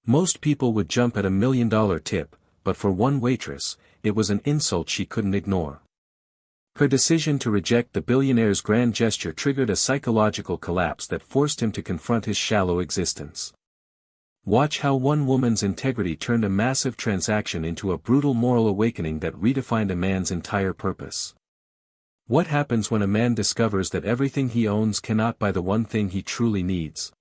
Most people would jump at $1 million tip, but for one waitress, it was an insult she couldn't ignore. Her decision to reject the billionaire's grand gesture triggered a psychological collapse that forced him to confront his shallow existence. Watch how one woman's integrity turned a massive transaction into a brutal moral awakening that redefined a man's entire purpose. What happens when a man discovers that everything he owns cannot buy the one thing he truly needs?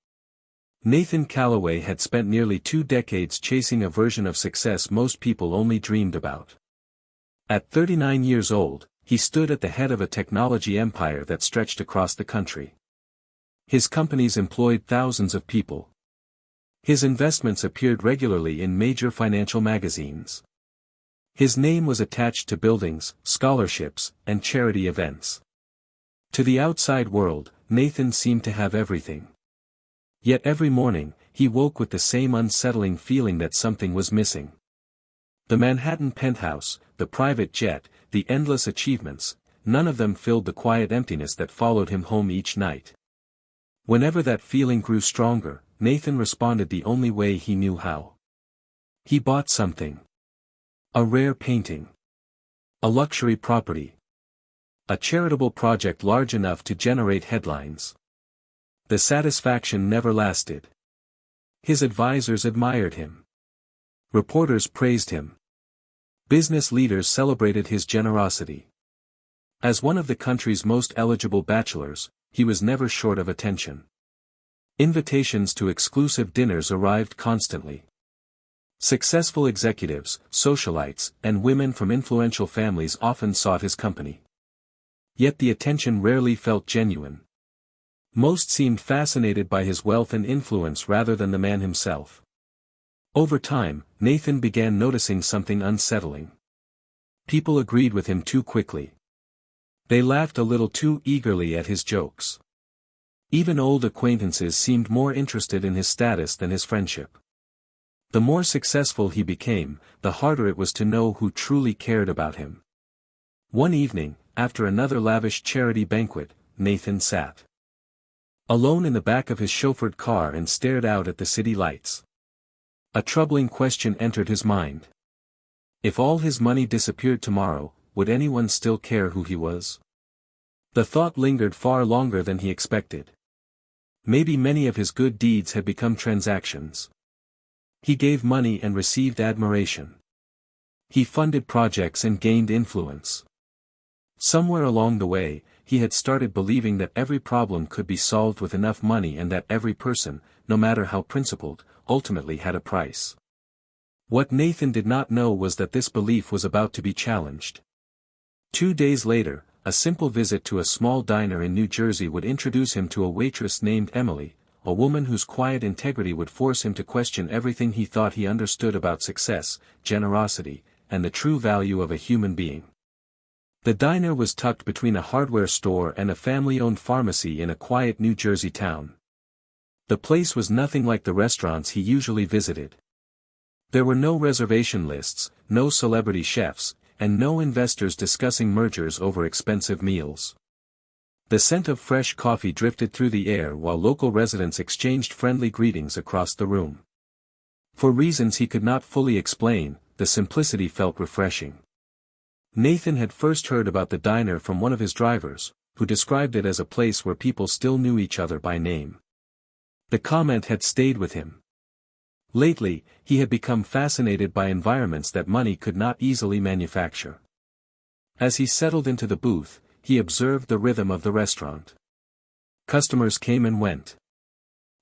Nathan Calloway had spent nearly 2 decades chasing a version of success most people only dreamed about. At 39 years old, he stood at the head of a technology empire that stretched across the country. His companies employed thousands of people. His investments appeared regularly in major financial magazines. His name was attached to buildings, scholarships, and charity events. To the outside world, Nathan seemed to have everything. Yet every morning, he woke with the same unsettling feeling that something was missing. The Manhattan penthouse, the private jet, the endless achievements, none of them filled the quiet emptiness that followed him home each night. Whenever that feeling grew stronger, Nathan responded the only way he knew how. He bought something. A rare painting. A luxury property. A charitable project large enough to generate headlines. The satisfaction never lasted. His advisors admired him. Reporters praised him. Business leaders celebrated his generosity. As one of the country's most eligible bachelors, he was never short of attention. Invitations to exclusive dinners arrived constantly. Successful executives, socialites, and women from influential families often sought his company. Yet the attention rarely felt genuine. Most seemed fascinated by his wealth and influence rather than the man himself. Over time, Nathan began noticing something unsettling. People agreed with him too quickly. They laughed a little too eagerly at his jokes. Even old acquaintances seemed more interested in his status than his friendship. The more successful he became, the harder it was to know who truly cared about him. One evening, after another lavish charity banquet, Nathan sat alone in the back of his chauffeured car and stared out at the city lights. A troubling question entered his mind. If all his money disappeared tomorrow, would anyone still care who he was? The thought lingered far longer than he expected. Maybe many of his good deeds had become transactions. He gave money and received admiration. He funded projects and gained influence. Somewhere along the way, he had started believing that every problem could be solved with enough money and that every person, no matter how principled, ultimately had a price. What Nathan did not know was that this belief was about to be challenged. 2 days later, a simple visit to a small diner in New Jersey would introduce him to a waitress named Emily, a woman whose quiet integrity would force him to question everything he thought he understood about success, generosity, and the true value of a human being. The diner was tucked between a hardware store and a family-owned pharmacy in a quiet New Jersey town. The place was nothing like the restaurants he usually visited. There were no reservation lists, no celebrity chefs, and no investors discussing mergers over expensive meals. The scent of fresh coffee drifted through the air while local residents exchanged friendly greetings across the room. For reasons he could not fully explain, the simplicity felt refreshing. Nathan had first heard about the diner from one of his drivers, who described it as a place where people still knew each other by name. The comment had stayed with him. Lately, he had become fascinated by environments that money could not easily manufacture. As he settled into the booth, he observed the rhythm of the restaurant. Customers came and went.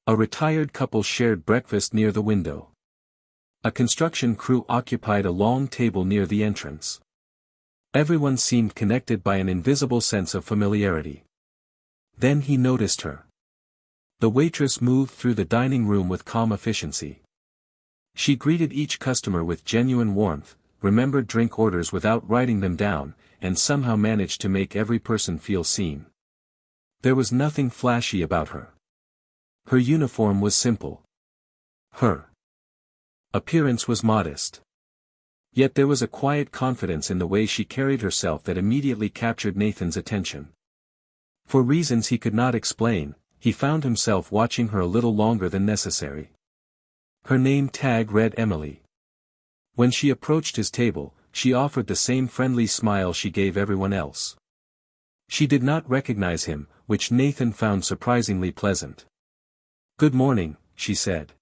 A retired couple shared breakfast near the window. A construction crew occupied a long table near the entrance. Everyone seemed connected by an invisible sense of familiarity. Then he noticed her. The waitress moved through the dining room with calm efficiency. She greeted each customer with genuine warmth, remembered drink orders without writing them down, and somehow managed to make every person feel seen. There was nothing flashy about her. Her uniform was simple. Her appearance was modest. Yet there was a quiet confidence in the way she carried herself that immediately captured Nathan's attention. For reasons he could not explain, he found himself watching her a little longer than necessary. Her name tag read Emily. When she approached his table, she offered the same friendly smile she gave everyone else. She did not recognize him, which Nathan found surprisingly pleasant. "Good morning," she said.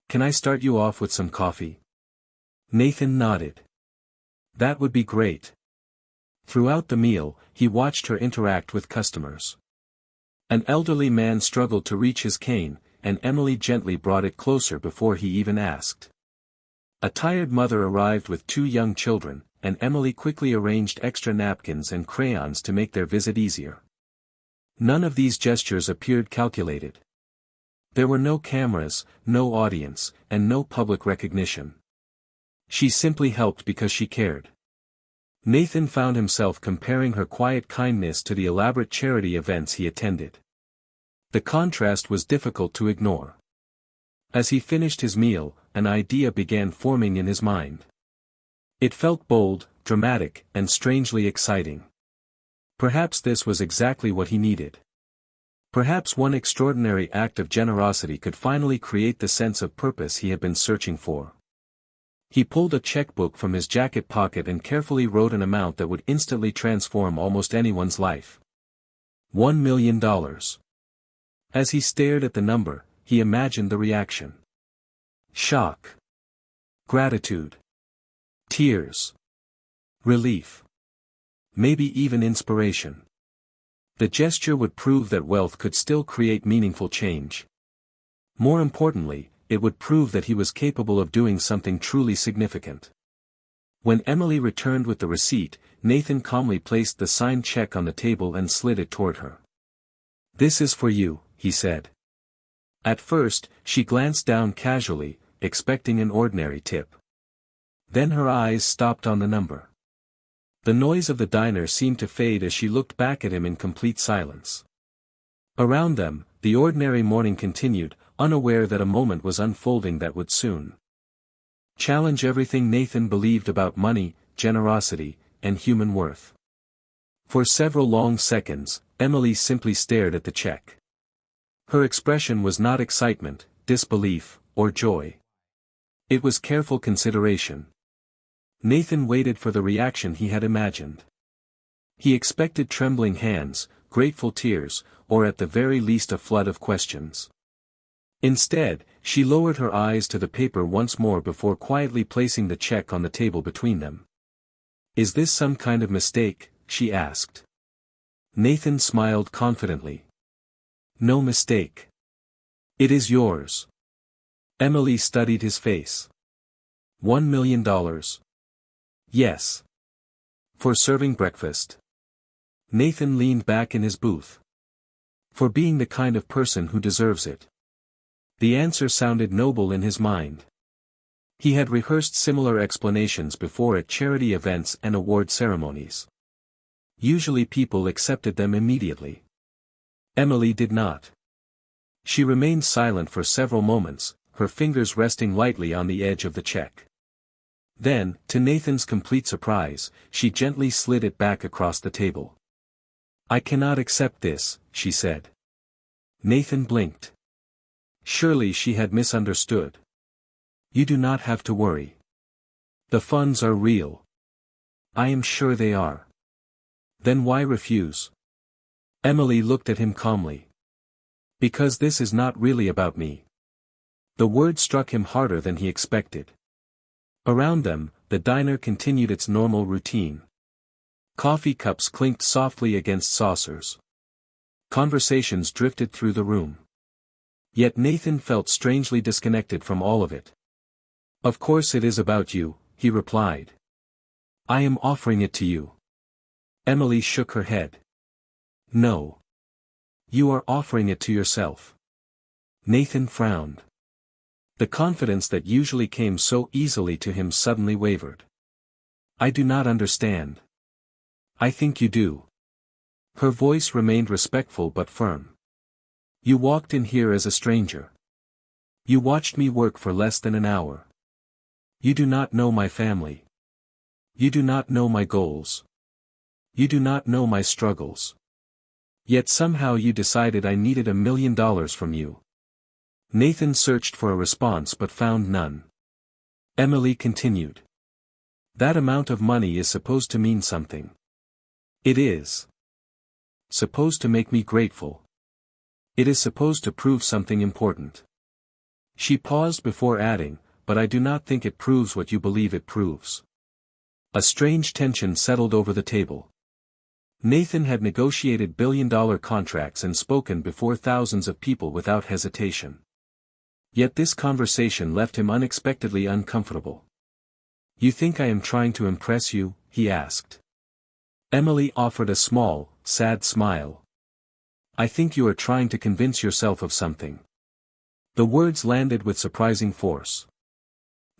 "Can I start you off with some coffee?" Nathan nodded. "That would be great." Throughout the meal, he watched her interact with customers. An elderly man struggled to reach his cane, and Emily gently brought it closer before he even asked. A tired mother arrived with 2 young children, and Emily quickly arranged extra napkins and crayons to make their visit easier. None of these gestures appeared calculated. There were no cameras, no audience, and no public recognition. She simply helped because she cared. Nathan found himself comparing her quiet kindness to the elaborate charity events he attended. The contrast was difficult to ignore. As he finished his meal, an idea began forming in his mind. It felt bold, dramatic, and strangely exciting. Perhaps this was exactly what he needed. Perhaps one extraordinary act of generosity could finally create the sense of purpose he had been searching for. He pulled a checkbook from his jacket pocket and carefully wrote an amount that would instantly transform almost anyone's life. $1 million. As he stared at the number, he imagined the reaction. Shock. Gratitude. Tears. Relief. Maybe even inspiration. The gesture would prove that wealth could still create meaningful change. More importantly, it would prove that he was capable of doing something truly significant. When Emily returned with the receipt, Nathan calmly placed the signed check on the table and slid it toward her. "This is for you," he said. At first, she glanced down casually, expecting an ordinary tip. Then her eyes stopped on the number. The noise of the diner seemed to fade as she looked back at him in complete silence. Around them, the ordinary morning continued, unaware that a moment was unfolding that would soon challenge everything Nathan believed about money, generosity, and human worth. For several long seconds, Emily simply stared at the check. Her expression was not excitement, disbelief, or joy. It was careful consideration. Nathan waited for the reaction he had imagined. He expected trembling hands, grateful tears, or at the very least a flood of questions. Instead, she lowered her eyes to the paper once more before quietly placing the check on the table between them. "Is this some kind of mistake?" she asked. Nathan smiled confidently. "No mistake. It is yours." Emily studied his face. $1 million. Yes. For serving breakfast. Nathan leaned back in his booth. For being the kind of person who deserves it. The answer sounded noble in his mind. He had rehearsed similar explanations before at charity events and award ceremonies. Usually people accepted them immediately. Emily did not. She remained silent for several moments, her fingers resting lightly on the edge of the check. Then, to Nathan's complete surprise, she gently slid it back across the table. "I cannot accept this," she said. Nathan blinked. Surely she had misunderstood. "You do not have to worry. The funds are real." "I am sure they are." "Then why refuse?" Emily looked at him calmly. "Because this is not really about me." The word struck him harder than he expected. Around them, the diner continued its normal routine. Coffee cups clinked softly against saucers. Conversations drifted through the room. Yet Nathan felt strangely disconnected from all of it. "Of course it is about you," he replied. "I am offering it to you." Emily shook her head. "No. You are offering it to yourself." Nathan frowned. The confidence that usually came so easily to him suddenly wavered. "I do not understand." "I think you do." Her voice remained respectful but firm. "You walked in here as a stranger. You watched me work for less than an hour. You do not know my family. You do not know my goals. You do not know my struggles. Yet somehow you decided I needed $1 million from you. Nathan searched for a response but found none. Emily continued. That amount of money is supposed to mean something. It is supposed to make me grateful. It is supposed to prove something important. She paused before adding, but I do not think it proves what you believe it proves. A strange tension settled over the table. Nathan had negotiated billion-dollar contracts and spoken before thousands of people without hesitation. Yet this conversation left him unexpectedly uncomfortable. You think I am trying to impress you? He asked. Emily offered a small, sad smile. I think you are trying to convince yourself of something. The words landed with surprising force.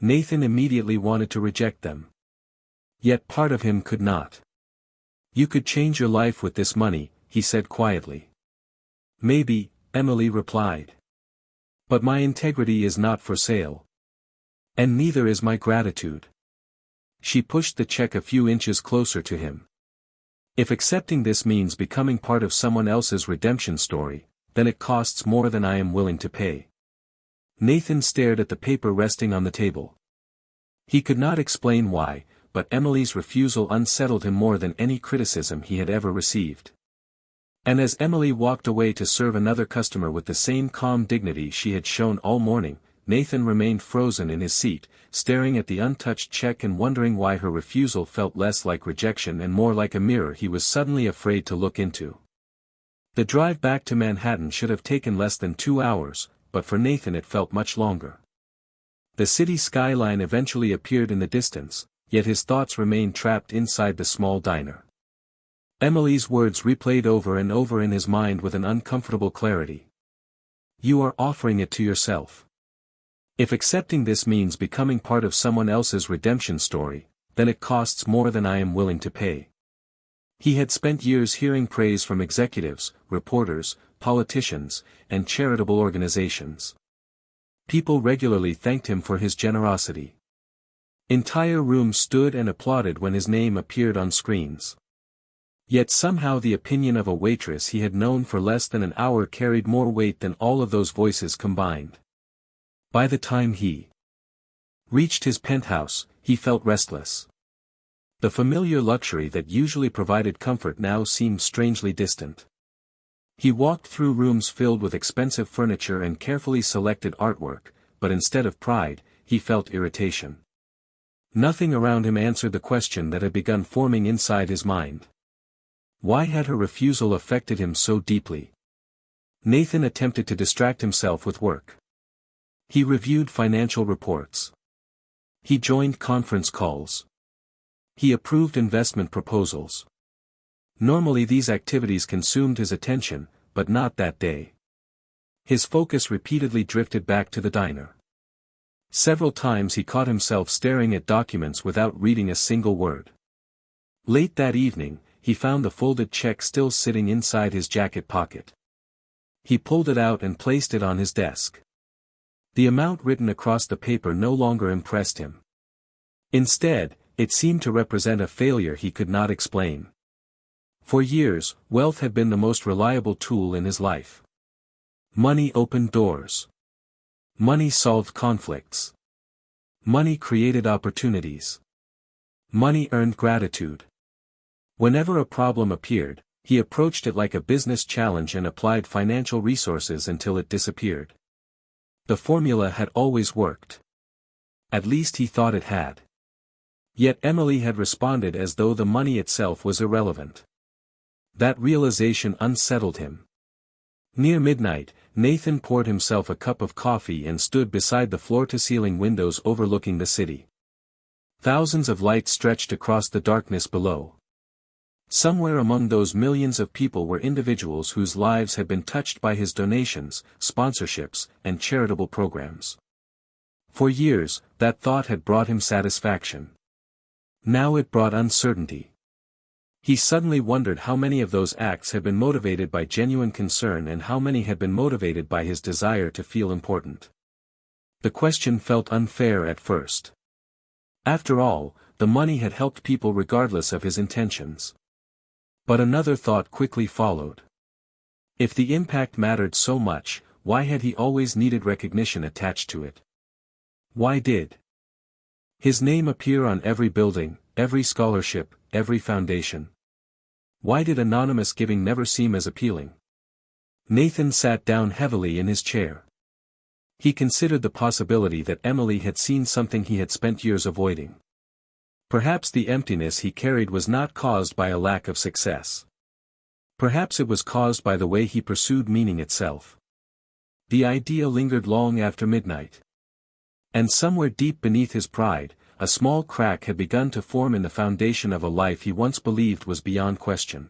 Nathan immediately wanted to reject them. Yet part of him could not. You could change your life with this money, he said quietly. Maybe, Emily replied. But my integrity is not for sale. And neither is my gratitude. She pushed the check a few inches closer to him. If accepting this means becoming part of someone else's redemption story, then it costs more than I am willing to pay. Nathan stared at the paper resting on the table. He could not explain why, but Emily's refusal unsettled him more than any criticism he had ever received. And as Emily walked away to serve another customer with the same calm dignity she had shown all morning, Nathan remained frozen in his seat, staring at the untouched check and wondering why her refusal felt less like rejection and more like a mirror he was suddenly afraid to look into. The drive back to Manhattan should have taken less than 2 hours, but for Nathan it felt much longer. The city skyline eventually appeared in the distance, yet his thoughts remained trapped inside the small diner. Emily's words replayed over and over in his mind with an uncomfortable clarity. You are offering it to yourself. If accepting this means becoming part of someone else's redemption story, then it costs more than I am willing to pay. He had spent years hearing praise from executives, reporters, politicians, and charitable organizations. People regularly thanked him for his generosity. Entire rooms stood and applauded when his name appeared on screens. Yet somehow the opinion of a waitress he had known for less than an hour carried more weight than all of those voices combined. By the time he reached his penthouse, he felt restless. The familiar luxury that usually provided comfort now seemed strangely distant. He walked through rooms filled with expensive furniture and carefully selected artwork, but instead of pride, he felt irritation. Nothing around him answered the question that had begun forming inside his mind. Why had her refusal affected him so deeply? Nathan attempted to distract himself with work. He reviewed financial reports. He joined conference calls. He approved investment proposals. Normally these activities consumed his attention, but not that day. His focus repeatedly drifted back to the diner. Several times he caught himself staring at documents without reading a single word. Late that evening, he found the folded check still sitting inside his jacket pocket. He pulled it out and placed it on his desk. The amount written across the paper no longer impressed him. Instead, it seemed to represent a failure he could not explain. For years, wealth had been the most reliable tool in his life. Money opened doors. Money solved conflicts. Money created opportunities. Money earned gratitude. Whenever a problem appeared, he approached it like a business challenge and applied financial resources until it disappeared. The formula had always worked. At least he thought it had. Yet Emily had responded as though the money itself was irrelevant. That realization unsettled him. Near midnight, Nathan poured himself a cup of coffee and stood beside the floor-to-ceiling windows overlooking the city. Thousands of lights stretched across the darkness below. Somewhere among those millions of people were individuals whose lives had been touched by his donations, sponsorships, and charitable programs. For years, that thought had brought him satisfaction. Now it brought uncertainty. He suddenly wondered how many of those acts had been motivated by genuine concern and how many had been motivated by his desire to feel important. The question felt unfair at first. After all, the money had helped people regardless of his intentions. But another thought quickly followed. If the impact mattered so much, why had he always needed recognition attached to it? Why did his name appear on every building, every scholarship, every foundation? Why did anonymous giving never seem as appealing? Nathan sat down heavily in his chair. He considered the possibility that Emily had seen something he had spent years avoiding. Perhaps the emptiness he carried was not caused by a lack of success. Perhaps it was caused by the way he pursued meaning itself. The idea lingered long after midnight. And somewhere deep beneath his pride, a small crack had begun to form in the foundation of a life he once believed was beyond question.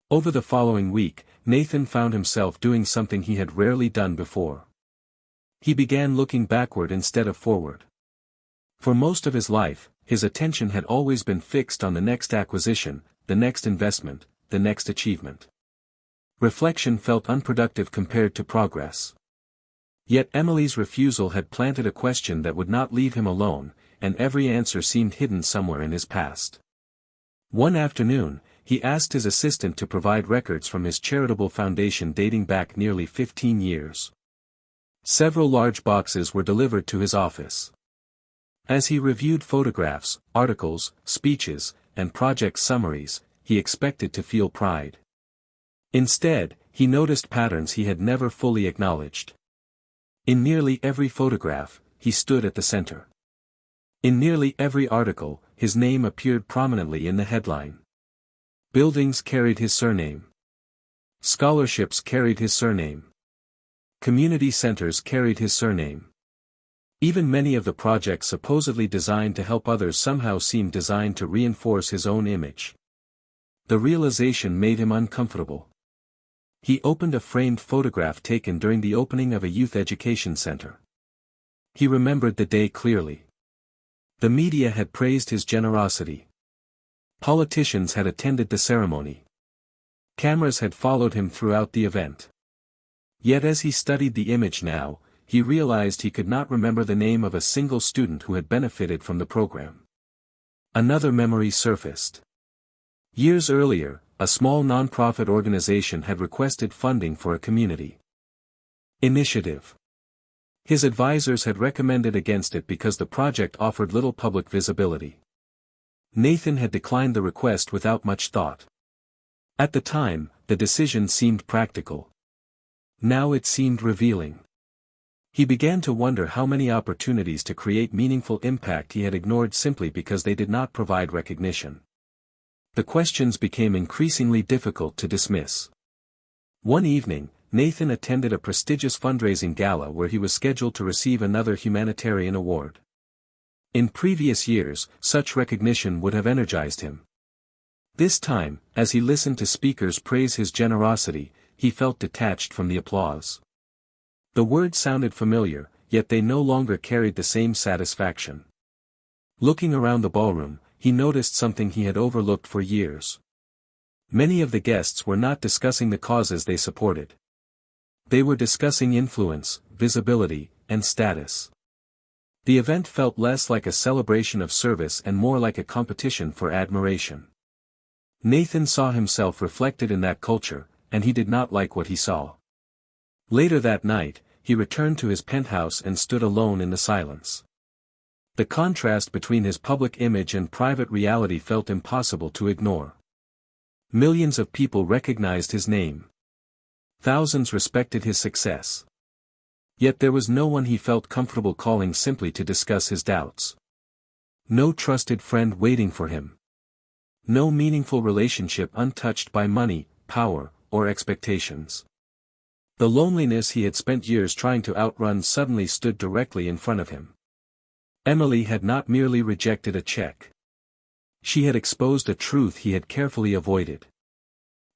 Over the following week, Nathan found himself doing something he had rarely done before. He began looking backward instead of forward. For most of his life, his attention had always been fixed on the next acquisition, the next investment, the next achievement. Reflection felt unproductive compared to progress. Yet Emily's refusal had planted a question that would not leave him alone, and every answer seemed hidden somewhere in his past. One afternoon, he asked his assistant to provide records from his charitable foundation dating back nearly 15 years. Several large boxes were delivered to his office. As he reviewed photographs, articles, speeches, and project summaries, he expected to feel pride. Instead, he noticed patterns he had never fully acknowledged. In nearly every photograph, he stood at the center. In nearly every article, his name appeared prominently in the headline. Buildings carried his surname. Scholarships carried his surname. Community centers carried his surname. Even many of the projects supposedly designed to help others somehow seemed designed to reinforce his own image. The realization made him uncomfortable. He opened a framed photograph taken during the opening of a youth education center. He remembered the day clearly. The media had praised his generosity. Politicians had attended the ceremony. Cameras had followed him throughout the event. Yet as he studied the image now, he realized he could not remember the name of a single student who had benefited from the program. Another memory surfaced. Years earlier, a small nonprofit organization had requested funding for a community initiative. His advisors had recommended against it because the project offered little public visibility. Nathan had declined the request without much thought. At the time, the decision seemed practical. Now it seemed revealing. He began to wonder how many opportunities to create meaningful impact he had ignored simply because they did not provide recognition. The questions became increasingly difficult to dismiss. One evening, Nathan attended a prestigious fundraising gala where he was scheduled to receive another humanitarian award. In previous years, such recognition would have energized him. This time, as he listened to speakers praise his generosity, he felt detached from the applause. The words sounded familiar, yet they no longer carried the same satisfaction. Looking around the ballroom, he noticed something he had overlooked for years. Many of the guests were not discussing the causes they supported. They were discussing influence, visibility, and status. The event felt less like a celebration of service and more like a competition for admiration. Nathan saw himself reflected in that culture, and he did not like what he saw. Later that night, he returned to his penthouse and stood alone in the silence. The contrast between his public image and private reality felt impossible to ignore. Millions of people recognized his name. Thousands respected his success. Yet there was no one he felt comfortable calling simply to discuss his doubts. No trusted friend waiting for him. No meaningful relationship untouched by money, power, or expectations. The loneliness he had spent years trying to outrun suddenly stood directly in front of him. Emily had not merely rejected a check. She had exposed a truth he had carefully avoided.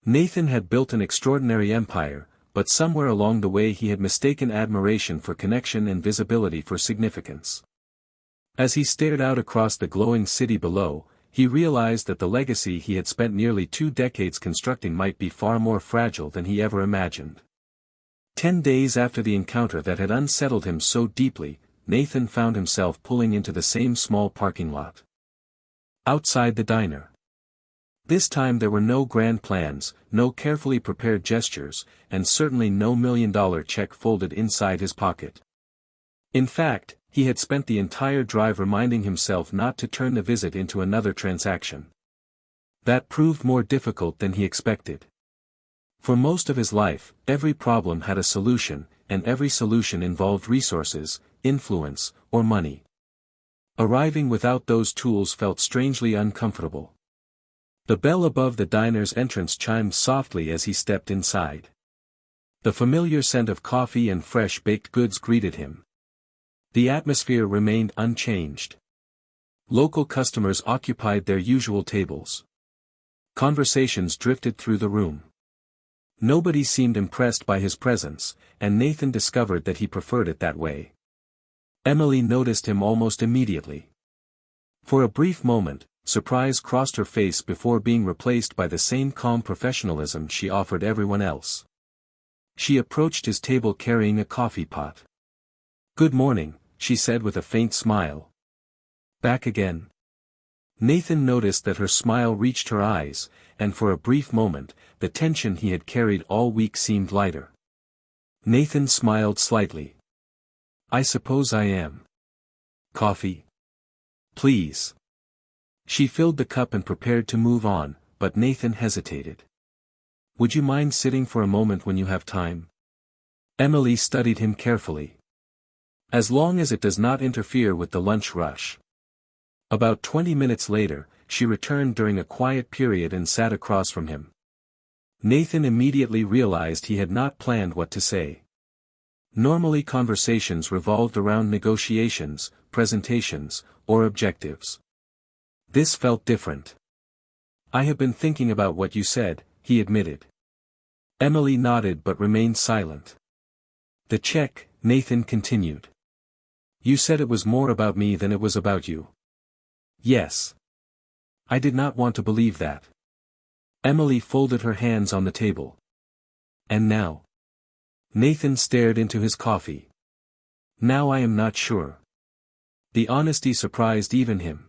Nathan had built an extraordinary empire, but somewhere along the way he had mistaken admiration for connection and visibility for significance. As he stared out across the glowing city below, he realized that the legacy he had spent nearly 2 decades constructing might be far more fragile than he ever imagined. 10 days after the encounter that had unsettled him so deeply, Nathan found himself pulling into the same small parking lot. Outside the diner. This time there were no grand plans, no carefully prepared gestures, and certainly no $1 million check folded inside his pocket. In fact, he had spent the entire drive reminding himself not to turn the visit into another transaction. That proved more difficult than he expected. For most of his life, every problem had a solution, and every solution involved resources, influence, or money. Arriving without those tools felt strangely uncomfortable. The bell above the diner's entrance chimed softly as he stepped inside. The familiar scent of coffee and fresh baked goods greeted him. The atmosphere remained unchanged. Local customers occupied their usual tables. Conversations drifted through the room. Nobody seemed impressed by his presence, and Nathan discovered that he preferred it that way. Emily noticed him almost immediately. For a brief moment, surprise crossed her face before being replaced by the same calm professionalism she offered everyone else. She approached his table carrying a coffee pot. "Good morning," she said with a faint smile. "Back again?" Nathan noticed that her smile reached her eyes, and for a brief moment, the tension he had carried all week seemed lighter. Nathan smiled slightly. "I suppose I am. Coffee? Please." She filled the cup and prepared to move on, but Nathan hesitated. "Would you mind sitting for a moment when you have time?" Emily studied him carefully. "As long as it does not interfere with the lunch rush." About 20 minutes later, she returned during a quiet period and sat across from him. Nathan immediately realized he had not planned what to say. Normally conversations revolved around negotiations, presentations, or objectives. This felt different. "I have been thinking about what you said," he admitted. Emily nodded but remained silent. "The check," Nathan continued. "You said it was more about me than it was about you." "Yes. I did not want to believe that." Emily folded her hands on the table. "And now?" Nathan stared into his coffee. "Now I am not sure." The honesty surprised even him.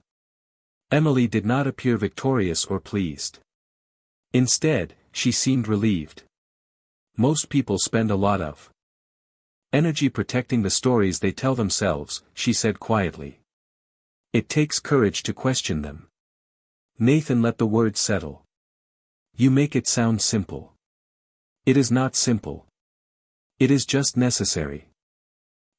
Emily did not appear victorious or pleased. Instead, she seemed relieved. "Most people spend a lot of energy protecting the stories they tell themselves," she said quietly. "It takes courage to question them." Nathan let the words settle. "You make it sound simple." "It is not simple. It is just necessary."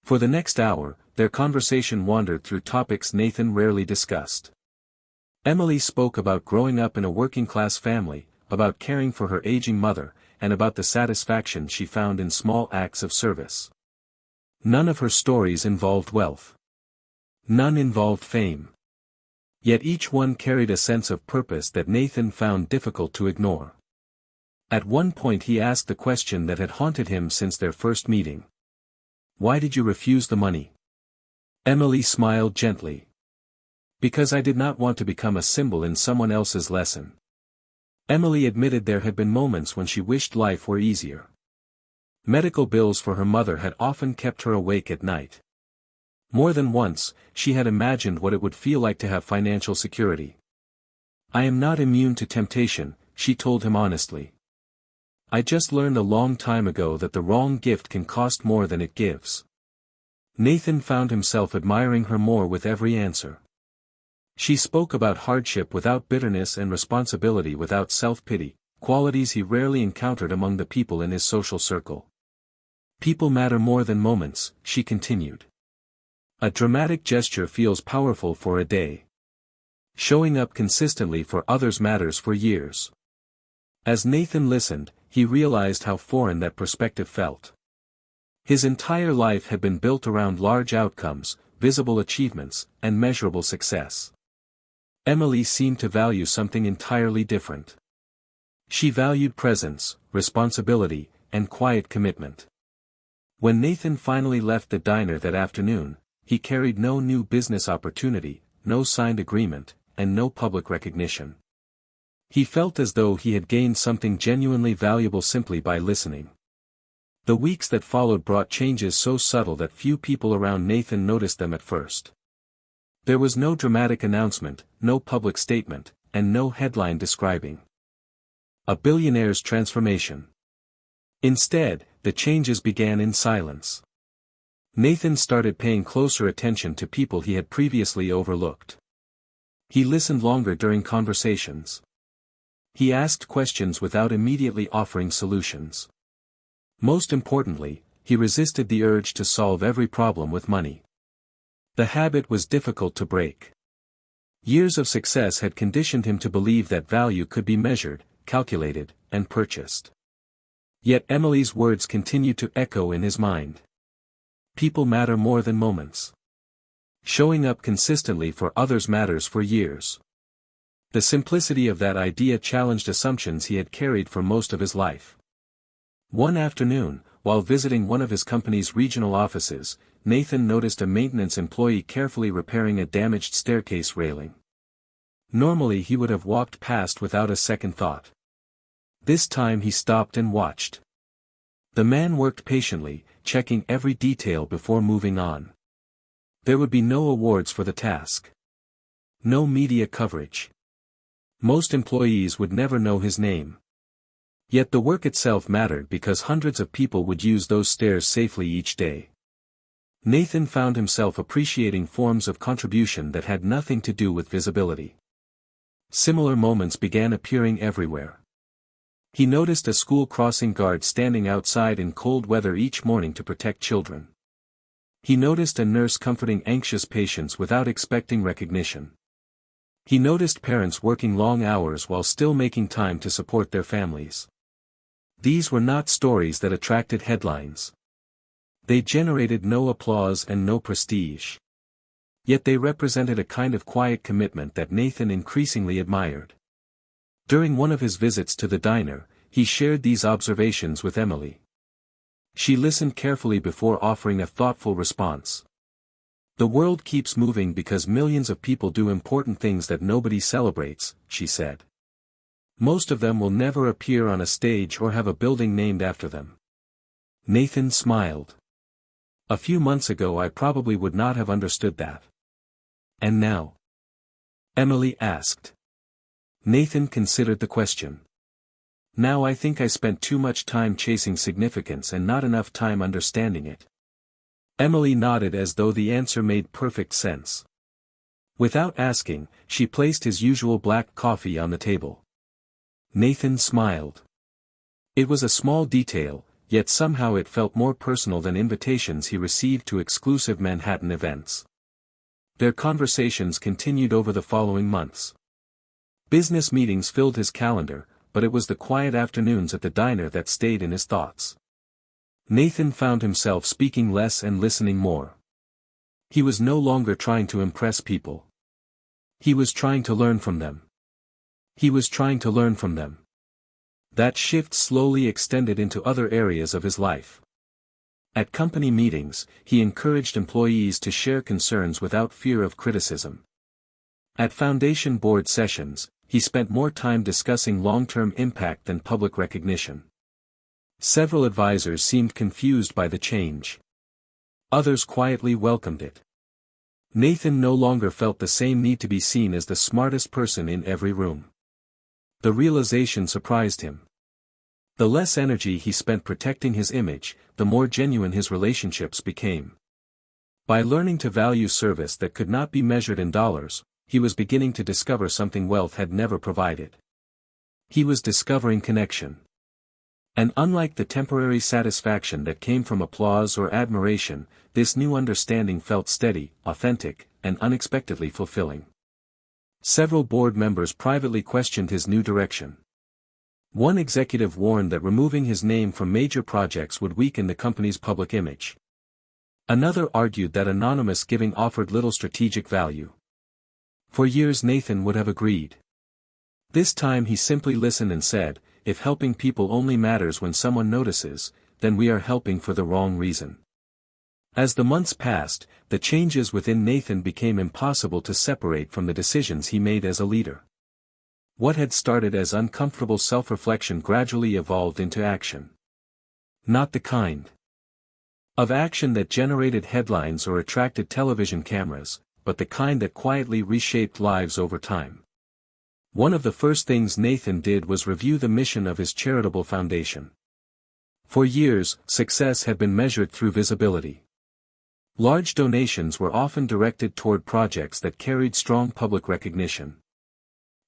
For the next hour, their conversation wandered through topics Nathan rarely discussed. Emily spoke about growing up in a working-class family, about caring for her aging mother, and about the satisfaction she found in small acts of service. None of her stories involved wealth. None involved fame. Yet each one carried a sense of purpose that Nathan found difficult to ignore. At one point he asked the question that had haunted him since their first meeting. "Why did you refuse the money?" Emily smiled gently. "Because I did not want to become a symbol in someone else's lesson." Emily admitted there had been moments when she wished life were easier. Medical bills for her mother had often kept her awake at night. More than once, she had imagined what it would feel like to have financial security. "I am not immune to temptation," she told him honestly. "I just learned a long time ago that the wrong gift can cost more than it gives." Nathan found himself admiring her more with every answer. She spoke about hardship without bitterness and responsibility without self-pity, qualities he rarely encountered among the people in his social circle. "People matter more than moments," she continued. "A dramatic gesture feels powerful for a day. Showing up consistently for others matters for years." As Nathan listened, he realized how foreign that perspective felt. His entire life had been built around large outcomes, visible achievements, and measurable success. Emily seemed to value something entirely different. She valued presence, responsibility, and quiet commitment. When Nathan finally left the diner that afternoon, he carried no new business opportunity, no signed agreement, and no public recognition. He felt as though he had gained something genuinely valuable simply by listening. The weeks that followed brought changes so subtle that few people around Nathan noticed them at first. There was no dramatic announcement, no public statement, and no headline describing a billionaire's transformation. Instead, the changes began in silence. Nathan started paying closer attention to people he had previously overlooked. He listened longer during conversations. He asked questions without immediately offering solutions. Most importantly, he resisted the urge to solve every problem with money. The habit was difficult to break. Years of success had conditioned him to believe that value could be measured, calculated, and purchased. Yet Emily's words continued to echo in his mind. People matter more than moments. Showing up consistently for others matters for years. The simplicity of that idea challenged assumptions he had carried for most of his life. One afternoon, while visiting one of his company's regional offices, Nathan noticed a maintenance employee carefully repairing a damaged staircase railing. Normally he would have walked past without a second thought. This time he stopped and watched. The man worked patiently, checking every detail before moving on. There would be no awards for the task. No media coverage. Most employees would never know his name. Yet the work itself mattered because hundreds of people would use those stairs safely each day. Nathan found himself appreciating forms of contribution that had nothing to do with visibility. Similar moments began appearing everywhere. He noticed a school crossing guard standing outside in cold weather each morning to protect children. He noticed a nurse comforting anxious patients without expecting recognition. He noticed parents working long hours while still making time to support their families. These were not stories that attracted headlines. They generated no applause and no prestige. Yet they represented a kind of quiet commitment that Nathan increasingly admired. During one of his visits to the diner, he shared these observations with Emily. She listened carefully before offering a thoughtful response. The world keeps moving because millions of people do important things that nobody celebrates, she said. Most of them will never appear on a stage or have a building named after them. Nathan smiled. A few months ago I probably would not have understood that. And now? Emily asked. Nathan considered the question. Now I think I spent too much time chasing significance and not enough time understanding it. Emily nodded as though the answer made perfect sense. Without asking, she placed his usual black coffee on the table. Nathan smiled. It was a small detail, yet somehow it felt more personal than invitations he received to exclusive Manhattan events. Their conversations continued over the following months. Business meetings filled his calendar, but it was the quiet afternoons at the diner that stayed in his thoughts. Nathan found himself speaking less and listening more. He was no longer trying to impress people. He was trying to learn from them. That shift slowly extended into other areas of his life. At company meetings, he encouraged employees to share concerns without fear of criticism. At foundation board sessions, he spent more time discussing long-term impact than public recognition. Several advisors seemed confused by the change. Others quietly welcomed it. Nathan no longer felt the same need to be seen as the smartest person in every room. The realization surprised him. The less energy he spent protecting his image, the more genuine his relationships became. By learning to value service that could not be measured in dollars, he was beginning to discover something wealth had never provided. He was discovering connection. And unlike the temporary satisfaction that came from applause or admiration, this new understanding felt steady, authentic, and unexpectedly fulfilling. Several board members privately questioned his new direction. One executive warned that removing his name from major projects would weaken the company's public image. Another argued that anonymous giving offered little strategic value. For years Nathan would have agreed. This time he simply listened and said, if helping people only matters when someone notices, then we are helping for the wrong reason. As the months passed, the changes within Nathan became impossible to separate from the decisions he made as a leader. What had started as uncomfortable self-reflection gradually evolved into action. Not the kind of action that generated headlines or attracted television cameras, but the kind that quietly reshaped lives over time. One of the first things Nathan did was review the mission of his charitable foundation. For years, success had been measured through visibility. Large donations were often directed toward projects that carried strong public recognition.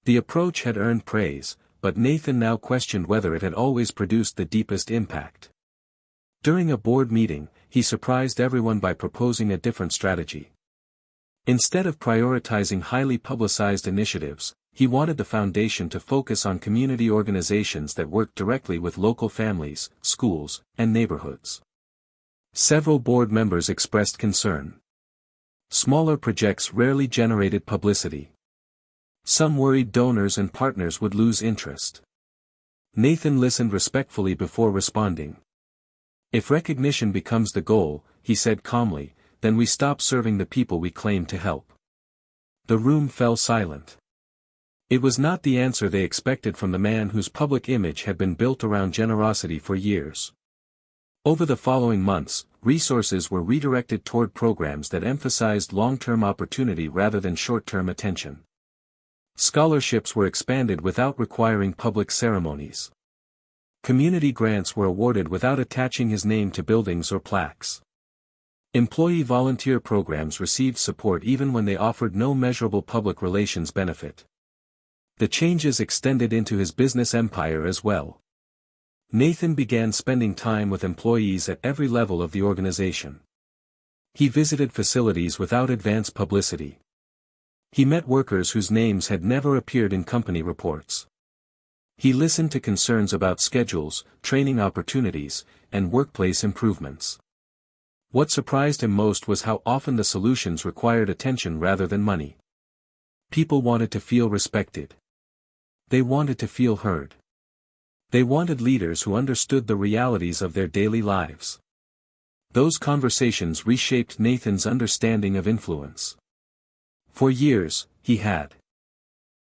The approach had earned praise, but Nathan now questioned whether it had always produced the deepest impact. During a board meeting, he surprised everyone by proposing a different strategy. Instead of prioritizing highly publicized initiatives, he wanted the foundation to focus on community organizations that worked directly with local families, schools, and neighborhoods. Several board members expressed concern. Smaller projects rarely generated publicity. Some worried donors and partners would lose interest. Nathan listened respectfully before responding. If recognition becomes the goal, he said calmly, then we stop serving the people we claim to help. The room fell silent. It was not the answer they expected from the man whose public image had been built around generosity for years. Over the following months, resources were redirected toward programs that emphasized long-term opportunity rather than short-term attention. Scholarships were expanded without requiring public ceremonies. Community grants were awarded without attaching his name to buildings or plaques. Employee volunteer programs received support even when they offered no measurable public relations benefit. The changes extended into his business empire as well. Nathan began spending time with employees at every level of the organization. He visited facilities without advance publicity. He met workers whose names had never appeared in company reports. He listened to concerns about schedules, training opportunities, and workplace improvements. What surprised him most was how often the solutions required attention rather than money. People wanted to feel respected. They wanted to feel heard. They wanted leaders who understood the realities of their daily lives. Those conversations reshaped Nathan's understanding of influence. For years, he had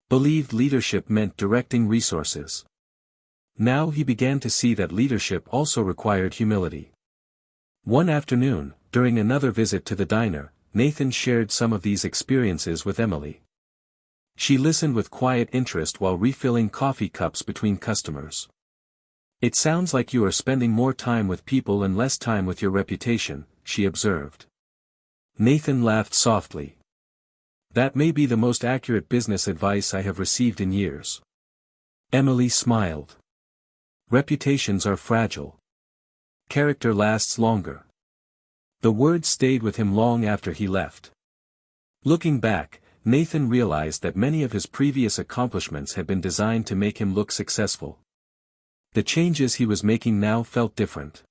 believed leadership meant directing resources. Now he began to see that leadership also required humility. One afternoon, during another visit to the diner, Nathan shared some of these experiences with Emily. She listened with quiet interest while refilling coffee cups between customers. "It sounds like you are spending more time with people and less time with your reputation," she observed. Nathan laughed softly. "That may be the most accurate business advice I have received in years." Emily smiled. "Reputations are fragile. Character lasts longer." The words stayed with him long after he left. Looking back, Nathan realized that many of his previous accomplishments had been designed to make him look successful. The changes he was making now felt different.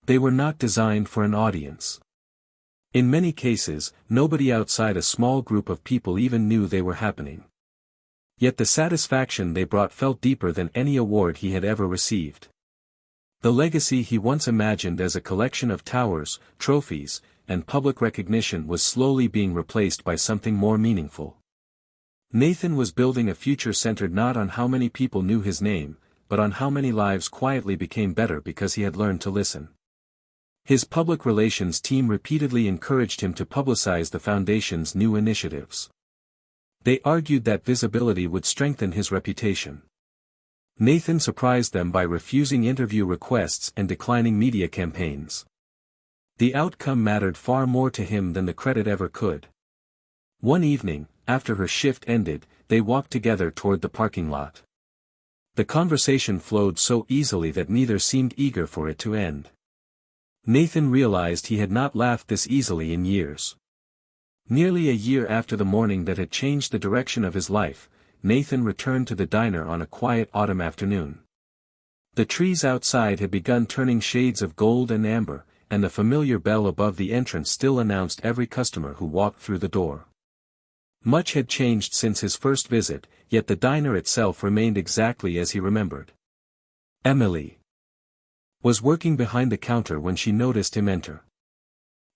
They were not designed for an audience. In many cases, nobody outside a small group of people even knew they were happening. Yet the satisfaction they brought felt deeper than any award he had ever received. The legacy he once imagined as a collection of towers, trophies, and public recognition was slowly being replaced by something more meaningful. Nathan was building a future centered not on how many people knew his name, but on how many lives quietly became better because he had learned to listen. His public relations team repeatedly encouraged him to publicize the foundation's new initiatives. They argued that visibility would strengthen his reputation. Nathan surprised them by refusing interview requests and declining media campaigns. The outcome mattered far more to him than the credit ever could. One evening, after her shift ended, they walked together toward the parking lot. The conversation flowed so easily that neither seemed eager for it to end. Nathan realized he had not laughed this easily in years. Nearly a year after the morning that had changed the direction of his life, Nathan returned to the diner on a quiet autumn afternoon. The trees outside had begun turning shades of gold and amber, and the familiar bell above the entrance still announced every customer who walked through the door. Much had changed since his first visit, yet the diner itself remained exactly as he remembered. Emily was working behind the counter when she noticed him enter.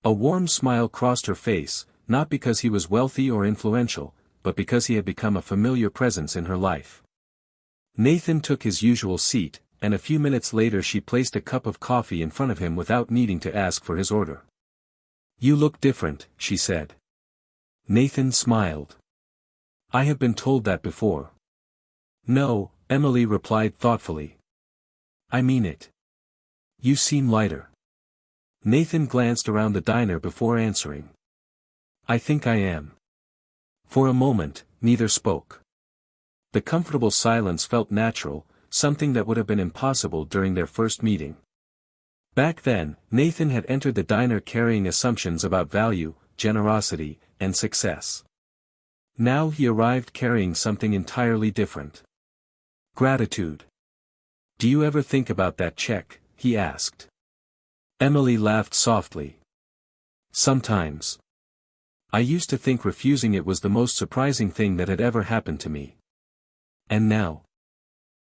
A warm smile crossed her face, not because he was wealthy or influential, but because he had become a familiar presence in her life. Nathan took his usual seat, and a few minutes later she placed a cup of coffee in front of him without needing to ask for his order. "You look different," she said. Nathan smiled. "I have been told that before." No, Emily replied thoughtfully. I mean it. You seem lighter. Nathan glanced around the diner before answering. I think I am. For a moment, neither spoke. The comfortable silence felt natural, something that would have been impossible during their first meeting. Back then, Nathan had entered the diner carrying assumptions about value, generosity, and success. Now he arrived carrying something entirely different. Gratitude. Do you ever think about that check? He asked. Emily laughed softly. Sometimes. I used to think refusing it was the most surprising thing that had ever happened to me. And now?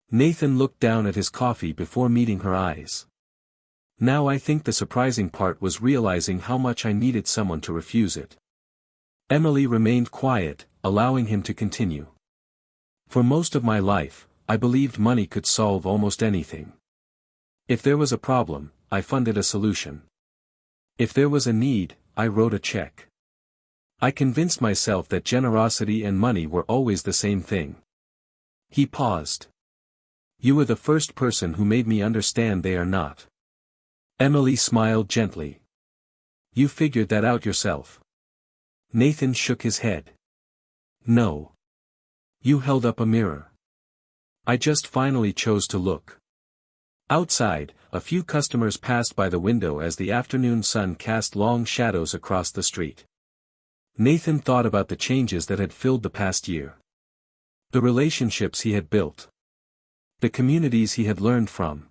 Nathan looked down at his coffee before meeting her eyes. Now I think the surprising part was realizing how much I needed someone to refuse it. Emily remained quiet, allowing him to continue. For most of my life, I believed money could solve almost anything. If there was a problem, I funded a solution. If there was a need, I wrote a check. I convinced myself that generosity and money were always the same thing. He paused. You were the first person who made me understand they are not. Emily smiled gently. You figured that out yourself. Nathan shook his head. No. You held up a mirror. I just finally chose to look. Outside, a few customers passed by the window as the afternoon sun cast long shadows across the street. Nathan thought about the changes that had filled the past year. The relationships he had built. The communities he had learned from.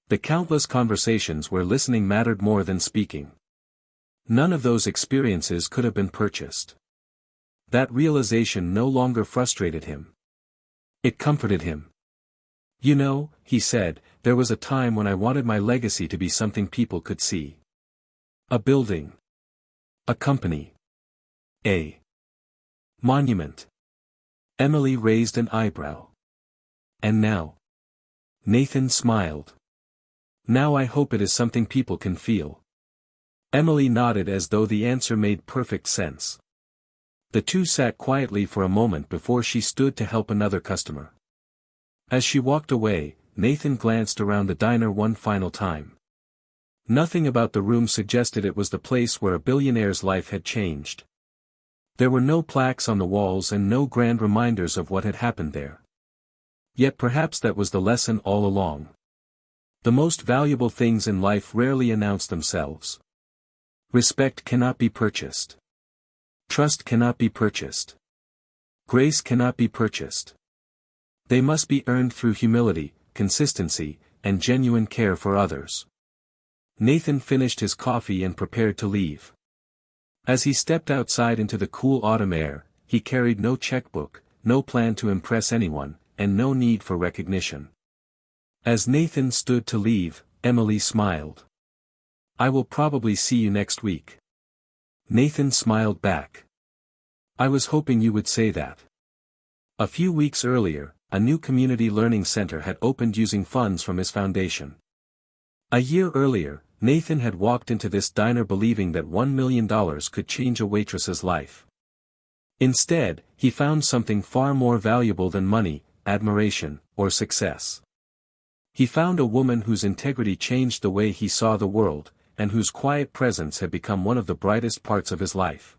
The countless conversations where listening mattered more than speaking. None of those experiences could have been purchased. That realization no longer frustrated him. It comforted him. You know, he said, there was a time when I wanted my legacy to be something people could see. A building. A company. A monument. Emily raised an eyebrow. And now? Nathan smiled. Now I hope it is something people can feel. Emily nodded as though the answer made perfect sense. The two sat quietly for a moment before she stood to help another customer. As she walked away, Nathan glanced around the diner one final time. Nothing about the room suggested it was the place where a billionaire's life had changed. There were no plaques on the walls and no grand reminders of what had happened there. Yet perhaps that was the lesson all along. The most valuable things in life rarely announce themselves. Respect cannot be purchased. Trust cannot be purchased. Grace cannot be purchased. They must be earned through humility, consistency, and genuine care for others. Nathan finished his coffee and prepared to leave. As he stepped outside into the cool autumn air, he carried no checkbook, no plan to impress anyone, and no need for recognition. As Nathan stood to leave, Emily smiled. I will probably see you next week. Nathan smiled back. I was hoping you would say that. A few weeks earlier, a new community learning center had opened using funds from his foundation. A year earlier, Nathan had walked into this diner believing that $1 million could change a waitress's life. Instead, he found something far more valuable than money, admiration, or success. He found a woman whose integrity changed the way he saw the world, and whose quiet presence had become one of the brightest parts of his life.